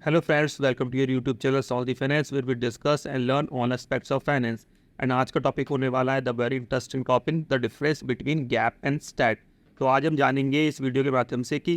Hello friends, welcome to your YouTube channel Saudi Finance where we discuss and learn all aspects of finance. And आज का topic होने वाला है the very interesting topic the difference between GAAP and STAT. तो आज हम जानेंगे इस वीडियो के माध्यम से कि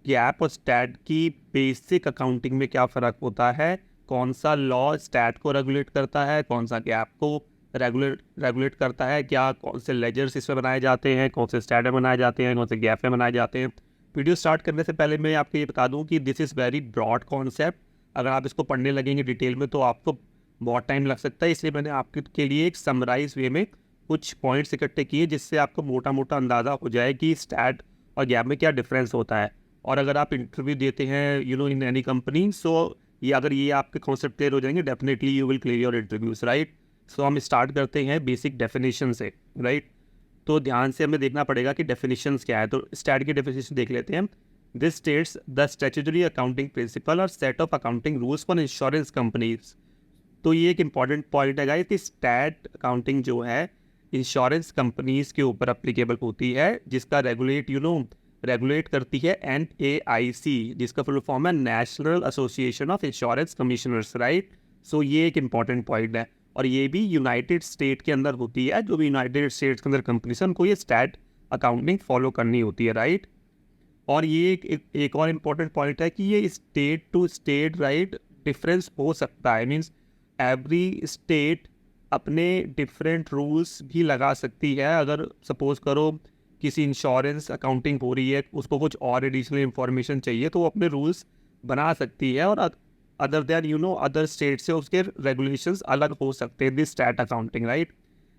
गैप और स्टैट की बेसिक अकाउंटिंग में क्या फ़र्क होता है, कौन सा लॉ स्टैट को रेगुलेट करता है, कौन सा गैप को रेगुलेट करता है, क्या कौन से लेजर्स इसमें बनाए जाते हैं, कौन से स्टैट में बनाए जाते हैं, कौन से गैप में बनाए जाते हैं। वीडियो स्टार्ट करने से पहले मैं आपको ये बता दूं कि this is very broad concept. अगर आप इसको पढ़ने लगेंगे डिटेल में तो आपको बहुत टाइम लग सकता है, इसलिए मैंने आपके लिए एक समराइज वे में कुछ पॉइंट्स इकट्ठे किए जिससे आपको मोटा मोटा अंदाज़ा हो जाए कि स्टैट और गैप में क्या डिफरेंस होता है। और अगर आप इंटरव्यू देते हैं इन एनी कंपनी, सो अगर ये आपके कॉन्सेप्ट क्लियर हो जाएंगे definitely you will clear your interviews, right. So हम स्टार्ट करते हैं बेसिक डेफिनेशन से, राइट। तो ध्यान से हमें देखना पड़ेगा कि डेफिनेशंस क्या है। तो स्टैट की डेफिनेशन देख लेते हैं। This states the statutory accounting principle और set of accounting rules for insurance companies. तो ये एक इंपॉर्टेंट पॉइंट है गाइस कि स्टैट अकाउंटिंग जो है इंश्योरेंस कंपनीज के ऊपर अप्लीकेबल होती है, जिसका रेगुलेट करती है NAIC, जिसका फुल फॉर्म है national association of insurance commissioners, right. So ये एक इंपॉर्टेंट पॉइंट है और ये भी यूनाइटेड स्टेट के अंदर होती है। जो भी यूनाइटेड स्टेट्स के अंदर कंपनीज है उनको ये स्टैट अकाउंटिंग फॉलो करनी होती है, राइट। और ये एक और इम्पॉर्टेंट पॉइंट है कि ये state to state, right, difference हो सकता है। मीन्स एवरी स्टेट अपने डिफरेंट रूल्स भी लगा सकती है। अगर सपोज करो किसी इंश्योरेंस अकाउंटिंग हो रही है, उसको कुछ और एडिशनल इंफॉर्मेशन चाहिए तो वो अपने रूल्स बना सकती है और अदर देन अदर स्टेट से उसके रेगुलेशंस अलग हो सकते हैं दिस स्टैट अकाउंटिंग, राइट।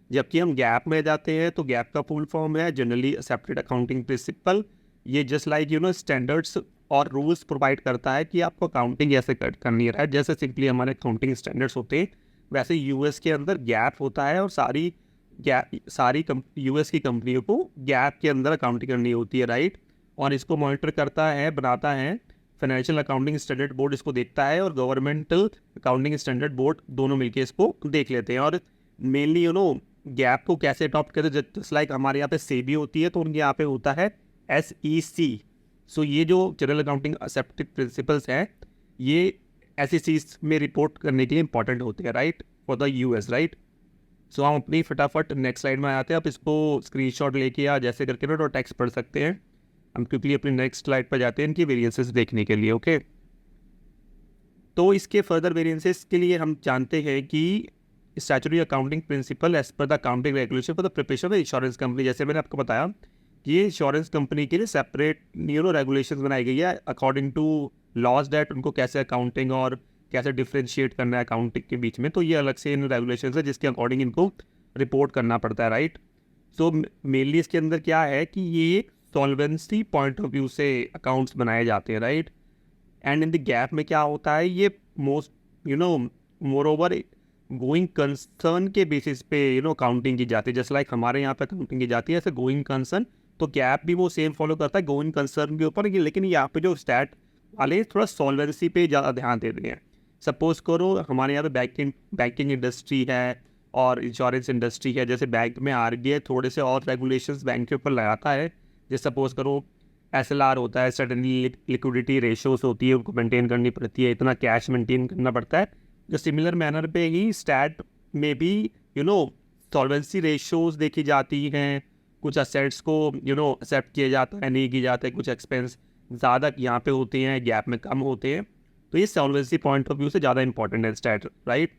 जबकि हम गैप में जाते हैं तो गैप का फुल फॉर्म है जनरली एक्सेप्टेड अकाउंटिंग प्रिंसिपल। ये जस्ट लाइक स्टैंडर्ड्स और रूल्स प्रोवाइड करता है कि आपको अकाउंटिंग ऐसे करनी है, राइट। जैसे सिंपली हमारे अकाउंटिंग स्टैंडर्ड्स होते हैं वैसे यूएस के अंदर गैप होता है और सारी यूएस की कंपनियों को गैप के अंदर अकाउंटिंग करनी होती है, राइट। और इसको मॉनिटर करता है, बनाता है फाइनेंशियल अकाउंटिंग स्टैंडर्ड बोर्ड, इसको देखता है, और गवर्नमेंटल अकाउंटिंग स्टैंडर्ड बोर्ड दोनों मिलकर इसको देख लेते हैं। और मेनली गैप को कैसे अडॉप्ट करते हैं, जस्ट लाइक हमारे यहाँ पे सेबी होती है तो उनके यहाँ पे होता है SEC। सो ये जो जनरल अकाउंटिंग एक्सेप्टेड प्रिंसिपल्स हैं ये SEC में रिपोर्ट करने के लिए इंपॉर्टेंट होते हैं, right, for the US, right. So हम अपनी फटाफट नेक्स्ट स्लाइड में आते हैं। आप इसको स्क्रीनशॉट लेके या जैसे करके ना टेक्स्ट पढ़ सकते हैं। हम क्विकली अपनी नेक्स्ट स्लाइड पर जाते हैं इनकी वेरिएंसेस देखने के लिए, ओके। तो इसके फर्दर वेरिएंसेस के लिए हम जानते हैं कि स्टैट्यूटरी अकाउंटिंग प्रिंसिपल एज पर the accounting regulation for the preparation of insurance company. जैसे मैंने आपको बताया कि ये इंश्योरेंस कंपनी के लिए सेपरेट रेगुलेशंस बनाई गई है अकॉर्डिंग टू लॉज डेट, उनको कैसे अकाउंटिंग और कैसे डिफ्रेंशिएट करना है अकाउंटिंग के बीच में। तो ये अलग से इन रेगुलेशंस है जिसके अकॉर्डिंग इनको रिपोर्ट करना पड़ता है, राइट। सो मेनली इसके अंदर क्या है कि ये सॉल्वेंसी पॉइंट ऑफ व्यू से अकाउंट्स बनाए जाते हैं, right. And in the gap में क्या होता है, ये मोर ओवर गोइंग कंसर्न के बेसिस पे अकाउंटिंग की जाती है। जस्ट लाइक हमारे यहाँ पे अकाउंटिंग की जाती है ऐसे गोइंग कंसर्न, तो गैप भी वो सेम फॉलो करता है गोइंग कंसर्न के ऊपर। लेकिन यहाँ पे जो स्टैट वाले थोड़ा सॉल्वेंसी पे ज़्यादा ध्यान देते हैं। सपोज करो हमारे यहाँ पे बैंकिंग इंडस्ट्री है और इंश्योरेंस इंडस्ट्री है। जैसे बैंक में RBI थोड़े से और रेगुलेशंस बैंक के ऊपर लगाता है। जैसे सपोज करो SLR होता है, सडनली लिक्विडिटी रेशोस होती है, उनको मेंटेन करनी पड़ती है, इतना कैश मेंटेन करना पड़ता है। जो सिमिलर मैनर पे ही स्टैट में भी सॉल्वेंसी रेशोस देखी जाती हैं। कुछ असेट्स को एक्सेप्ट किया जाता है, नहीं किया जाता है, कुछ एक्सपेंस ज़्यादा यहाँ पे होते हैं, गैप में कम होते हैं। तो ये सॉल्वेंसी पॉइंट ऑफ व्यू से ज़्यादा इंपॉर्टेंट है स्टैट, राइट।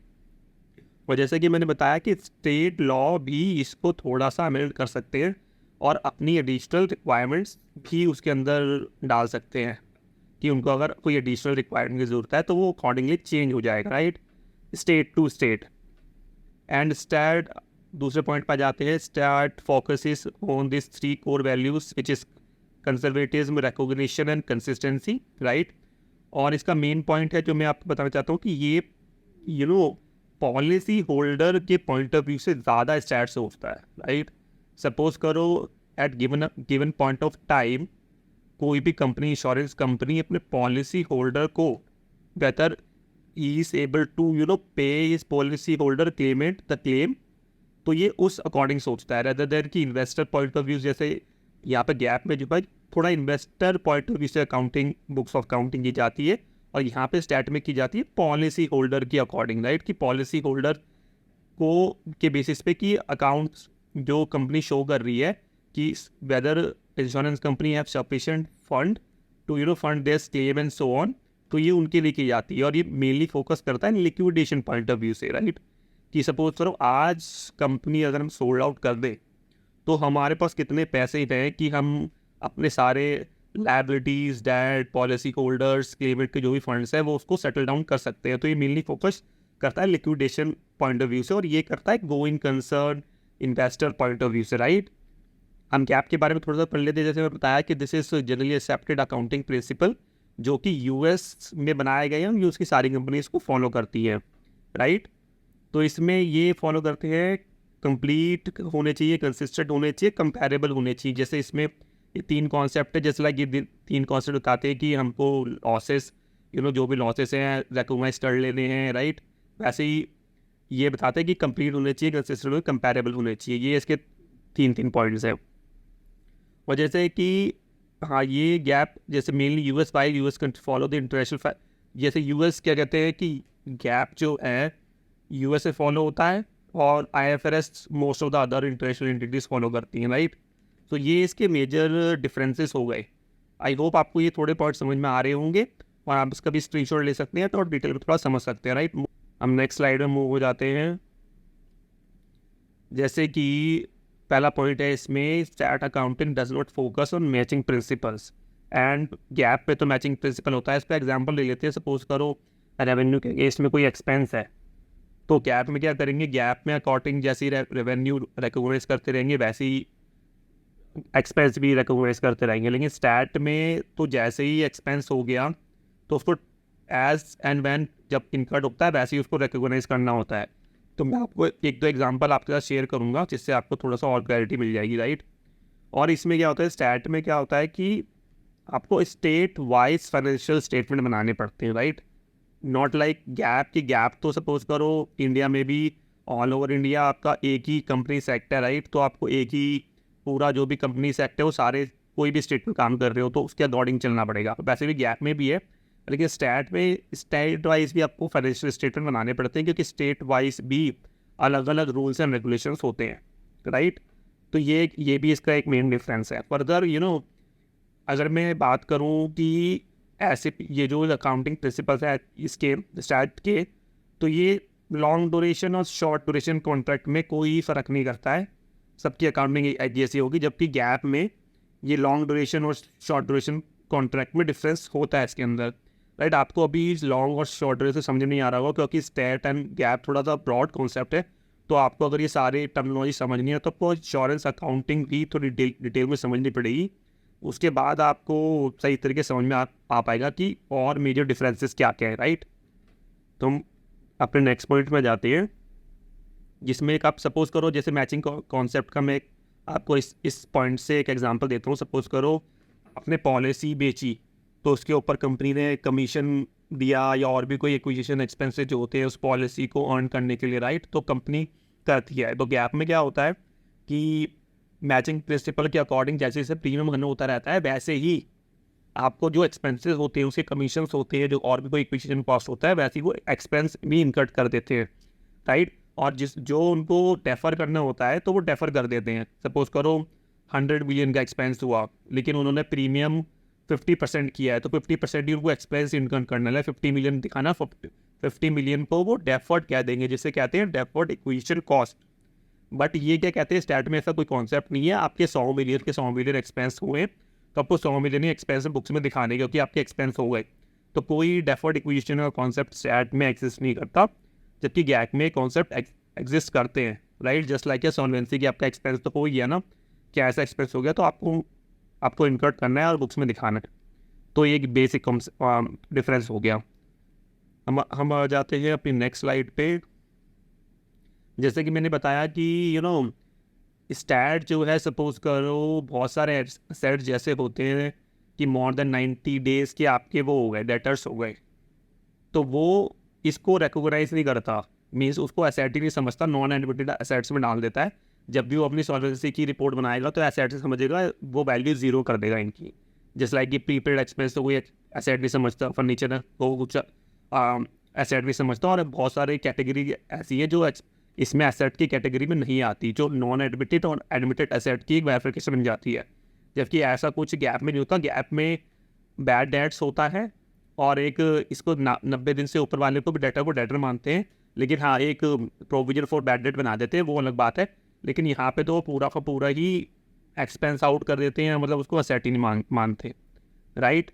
और जैसे कि मैंने बताया कि स्टेट लॉ भी इसको थोड़ा सा अमेंड कर सकते हैं और अपनी एडिशनल रिक्वायरमेंट्स भी उसके अंदर डाल सकते हैं कि उनको अगर कोई एडिशनल रिक्वायरमेंट की ज़रूरत है तो वो अकॉर्डिंगली चेंज हो जाएगा, right, state to state. And STAT दूसरे पॉइंट पर जाते हैं। STAT focuses on this 3 core values which is conservatism, recognition and consistency, right. और इसका मेन पॉइंट है जो मैं आपको बताना चाहता हूँ कि ये पॉलिसी होल्डर के पॉइंट ऑफ व्यू से ज़्यादा स्टैट से होता है, राइट। सपोज करो at given point of time कोई भी कंपनी, इंश्योरेंस कंपनी अपने पॉलिसी होल्डर को whether he is able to pay his policyholder claimant the claim, तो ये उस अकॉर्डिंग सोचता है रेदर देन कि इन्वेस्टर पॉइंट ऑफ व्यू। जैसे यहाँ पे गैप में जो भाई थोड़ा इन्वेस्टर पॉइंट ऑफ व्यू से अकाउंटिंग बुक्स ऑफ अकाउंटिंग की जाती है और यहाँ पे स्टैट में की जाती है पॉलिसी होल्डर की अकॉर्डिंग, राइट, कि पॉलिसी होल्डर को के बेसिस पे कि अकाउंट्स जो कंपनी शो कर रही है कि whether insurance company have sufficient fund to fund their claim and so on, तो ये उनके लिए की जाती है। और ये मेनली फोकस करता है लिक्विडेशन पॉइंट ऑफ व्यू से, राइट, कि सपोज करो आज कंपनी अगर हम सोल्ड आउट कर दें तो हमारे पास कितने पैसे हैं कि हम अपने सारे liabilities, debt, policy holders, claimant के जो भी फंड्स हैं वो उसको सेटल डाउन कर सकते हैं। तो ये मेनली फोकस करता है लिक्विडेशन पॉइंट ऑफ व्यू से, और ये करता है going concern investor point of view से, राइट। हम गैप के बारे में थोड़ा सा पढ़ लेते हैं। जैसे मैं बताया कि this is generally accepted accounting principle, जो कि यूएस में बनाए गए हैं, यूएस की सारी कंपनी इसको फॉलो करती है, राइट। तो इसमें ये फॉलो करते हैं कंप्लीट होने चाहिए, कंसिस्टेंट होने चाहिए, कंपैरेबल होने चाहिए। जैसे इसमें ये 3 कॉन्सेप्ट है, जैसे लाइक ये 3 कॉन्सेप्ट बताते हैं कि हमको लॉसेस जो भी लॉसेस हैं रिकॉग्नाइज कर लेने हैं, राइट। वैसे ही ये बताते हैं कि कंप्लीट होने चाहिए, कंसिस्टेंट होने, कंपैरेबल होने चाहिए। ये इसके 3 पॉइंट्स हैं। और जैसे कि हाँ, ये गैप जैसे mainly US while US follow the international, जैसे यूएस क्या कहते हैं कि गैप जो है यूएस से फॉलो होता है और IFRS most of the other international entities follow करती हैं, राइट। तो ये इसके मेजर डिफरेंसेस हो गए। आई होप आपको ये थोड़े पॉइंट समझ में आ रहे होंगे और आप इसका भी स्क्रीनशॉट ले सकते हैं तो डिटेल में थोड़ा समझ सकते हैं, राइट। हम नेक्स्ट स्लाइड में मूव हो जाते हैं। जैसे कि पहला पॉइंट है इसमें, STAT accounting does not focus on matching principles and GAAP पे तो मैचिंग प्रिंसिपल होता है। इस पर एग्जांपल ले लेते हैं। सपोज करो रेवेन्यू के केस में कोई एक्सपेंस है, तो गैप में क्या करेंगे, गैप में अकॉर्डिंग जैसे रेवेन्यू रिकॉग्नाइज करते रहेंगे वैसे ही एक्सपेंस भी रिकॉग्नाइज करते रहेंगे। लेकिन स्टैट में तो जैसे ही एक्सपेंस हो गया तो उसको एज एंड व्हेन जब इनकर्ड होता है वैसे ही उसको रिकॉग्नाइज करना होता है। तो मैं आपको 1-2 एग्जांपल आपके साथ शेयर करूंगा जिससे आपको थोड़ा सा और क्लैरिटी मिल जाएगी, राइट। और इसमें क्या होता है, स्टैट में क्या होता है कि आपको स्टेट वाइज फाइनेंशियल स्टेटमेंट बनाने पड़ते हैं, राइट। नॉट लाइक गैप की गैप तो सपोज करो इंडिया में भी ऑल ओवर इंडिया आपका एक ही कंपनी सेक्टर है, राइट। तो आपको एक ही पूरा जो भी कंपनी सेक्टर है वो सारे कोई भी स्टेट में काम कर रहे हो तो उसके अकॉर्डिंग चलना पड़ेगा। वैसे भी गैप में भी है, लेकिन स्टेट में स्टेट वाइज भी आपको फाइनेंशियल स्टेटमेंट बनाने पड़ते हैं क्योंकि स्टेट वाइज भी अलग अलग रूल्स एंड रेगुलेशंस होते हैं, राइट। तो ये भी इसका एक मेन डिफरेंस है। फर्दर अगर मैं बात करूँ कि ऐसे ये जो अकाउंटिंग प्रिंसिपल्स है इसके स्टैट के, तो ये लॉन्ग ड्यूरेशन और शॉर्ट ड्यूरेशन कॉन्ट्रैक्ट में कोई फ़र्क नहीं करता है, सबकी अकाउंटिंग जैसी होगी। जबकि गैप में ये लॉन्ग ड्यूरेशन और शॉर्ट ड्यूरेशन कॉन्ट्रैक्ट में डिफरेंस होता है इसके अंदर, राइट। आपको अभी लॉन्ग और शॉर्ट ड्यूरेशन समझ में नहीं आ रहा होगा क्योंकि स्टैट एंड गैप थोड़ा सा ब्रॉड कॉन्सेप्ट है। तो आपको अगर ये सारे टर्मिनोलॉजी समझनी है तो आपको इंश्योरेंस अकाउंटिंग भी थोड़ी डिटेल में समझनी पड़ेगी। उसके बाद आपको सही तरीके से समझ में आ पाएगा कि और मेजर डिफरेंसेस क्या क्या है, राइट। तो हम अपने नेक्स्ट पॉइंट में जाते हैं जिसमें एक आप सपोज करो जैसे मैचिंग कॉन्सेप्ट का मैं आपको इस पॉइंट से एक एग्जांपल देता हूँ। सपोज करो आपने पॉलिसी बेची तो उसके ऊपर कंपनी ने कमीशन दिया या और भी कोई एक्विजिशन एक्सपेंसेस जो होते हैं उस पॉलिसी को अर्न करने के लिए, राइट, तो कंपनी करती है। तो गैप में क्या होता है कि मैचिंग प्रिंसिपल के अकॉर्डिंग जैसे जैसे प्रीमियम रन होता रहता है वैसे ही आपको जो एक्सपेंसेस होते हैं उसके कमीशंस होते हैं, जो और भी कोई एक्विजिशन कॉस्ट होता है वैसे ही वो एक्सपेंस भी इनकट कर देते हैं, राइट। और जो उनको डेफर करना होता है तो वो डेफर कर देते हैं। सपोज करो 100 मिलियन का एक्सपेंस हुआ लेकिन उन्होंने प्रीमियम 50% किया है तो 50% ही उनको एक्सपेंस इनकम करना है। 50 मिलियन दिखाना, 50 मिलियन को वो डेफर्ड कह देंगे जिसे कहते हैं डेफर्ड एक्विजिशन कॉस्ट। बट ये क्या कहते हैं, स्टैट में ऐसा कोई कॉन्सेप्ट नहीं है। आपके 100 मिलियन एक्सपेंस हुए तो आपको 100 मिलियन ही एक्सपेंस बुक्स में दिखाने क्योंकि आपके एक्सपेंस हो गए। तो कोई डेफर्ड एक्विजिशन का कॉन्सेप्ट स्टैट में एग्जिस्ट नहीं करता, जबकि गैप में कॉन्सेप्ट एग्जिस्ट करते हैं, right. Just like a solvency कि आपका एक्सपेंस तो हो गया ना, क्या ऐसा एक्सपेंस हो गया तो आपको इनकट करना है और बुक्स में दिखाना है। तो ये बेसिक डिफरेंस हो गया। हम आ जाते हैं अपनी नेक्स्ट स्लाइड पे। जैसे कि मैंने बताया कि स्टैट जो है सपोज करो बहुत सारे एसेट जैसे होते हैं कि मोर देन 90 डेज़ के आपके वो हो गए, डेटर्स हो गए, तो वो इसको रिकॉग्नाइज नहीं करता, मीन्स उसको एसेट ही नहीं समझता, नॉन एडमिटेड एसेट्स में डाल देता है। जब भी वो अपनी सॉल्वेंसी की रिपोर्ट बनाएगा तो एसेट से समझेगा वो वैल्यू 0 कर देगा इनकी। जस्ट लाइक कि प्रीपेड एक्सपेंस तो कोई एसेट भी समझता हूँ, फर्नीचर को कुछ एसेट भी समझता हूँ, और बहुत सारे कैटेगरी ऐसी है जो इसमें एसेट की कैटेगरी में नहीं आती, जो नॉन एडमिटेड और एडमिटेड एसेट की एक वेरिफिकेशन बन जाती है। जबकि ऐसा कुछ गैप में नहीं होता। गैप में बैड डेट्स होता है, और एक इसको 90 दिन से ऊपर वाले को भी डेटर को डेटर मानते हैं, लेकिन हाँ एक प्रोविजन फॉर बैड डेट बना देते हैं, वो अलग बात है। लेकिन यहाँ पे तो पूरा का पूरा ही एक्सपेंस आउट कर देते हैं, मतलब उसको असेट ही नहीं मानते, राइट।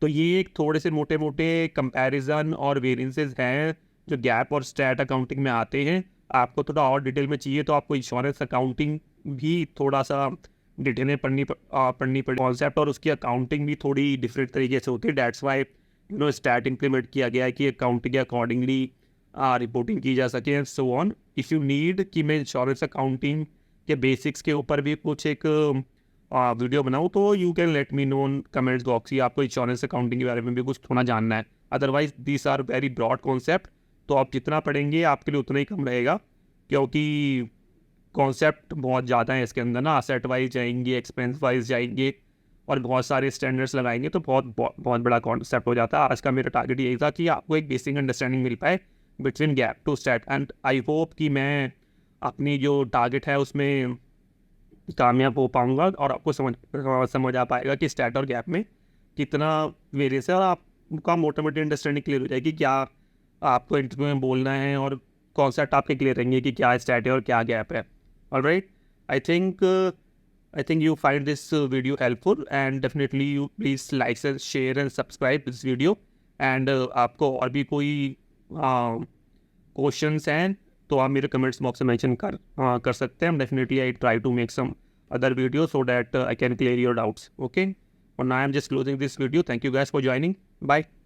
तो ये एक थोड़े से मोटे मोटे कंपैरिजन और वेरिएंसेस हैं जो गैप और स्टैट अकाउंटिंग में आते हैं। आपको थोड़ा और डिटेल में चाहिए तो आपको इंश्योरेंस अकाउंटिंग भी थोड़ा सा डिटेल में पढ़नी पड़ी कॉन्सेप्ट, और उसकी अकाउंटिंग भी थोड़ी डिफरेंट तरीके से होती है। डेट्स वाई स्टैट इंप्लीमेंट किया गया है कि अकाउंटिंग के अकॉर्डिंगली रिपोर्टिंग की जा सके and so on. If you need कि मैं इंश्योरेंस अकाउंटिंग के बेसिक्स के ऊपर भी कुछ एक वीडियो बनाऊँ तो you can let me know in comments box कि आपको इंश्योरेंस अकाउंटिंग के बारे में भी कुछ थोड़ा जानना है। Otherwise this are very broad concept, तो आप जितना पढ़ेंगे आपके लिए उतना ही कम रहेगा, क्योंकि कॉन्सेप्ट बहुत ज़्यादा है इसके अंदर ना। असेट वाइज जाएंगे, एक्सपेंस वाइज जाएंगे, और बहुत सारे स्टैंडर्ड्स लगाएंगे, तो बहुत बड़ा कॉन्सेप्ट हो जाता है। आज का मेरा टारगेट यही था कि आपको एक बेसिक अंडरस्टैंडिंग मिल पाए between GAAP to STAT, and I hope कि मैं अपनी जो टारगेट है उसमें कामयाब हो पाऊँगा, और आपको समझ आ पाएगा कि स्टैट और गैप में कितना वेरियंस है, और आपका मोटा मोटी अंडरस्टैंडिंग क्लियर हो जाएगी क्या आपको इंटरव्यू में बोलना है, और कॉन्सेप्ट आपके क्लियर रहेंगे कि क्या स्टैट है और क्या गैप है। Alright, I think you find this video helpful, and definitely you please like and share and subscribe this video, and आपको और भी कोई क्वेश्चंस हैं तो आप मेरे कमेंट्स बॉक्स में मेंशन कर सकते हैं। Definitely I try to make some other videos so that I can clear your doubts. Okay, for now I'm just closing this video. Thank you guys for joining. Bye.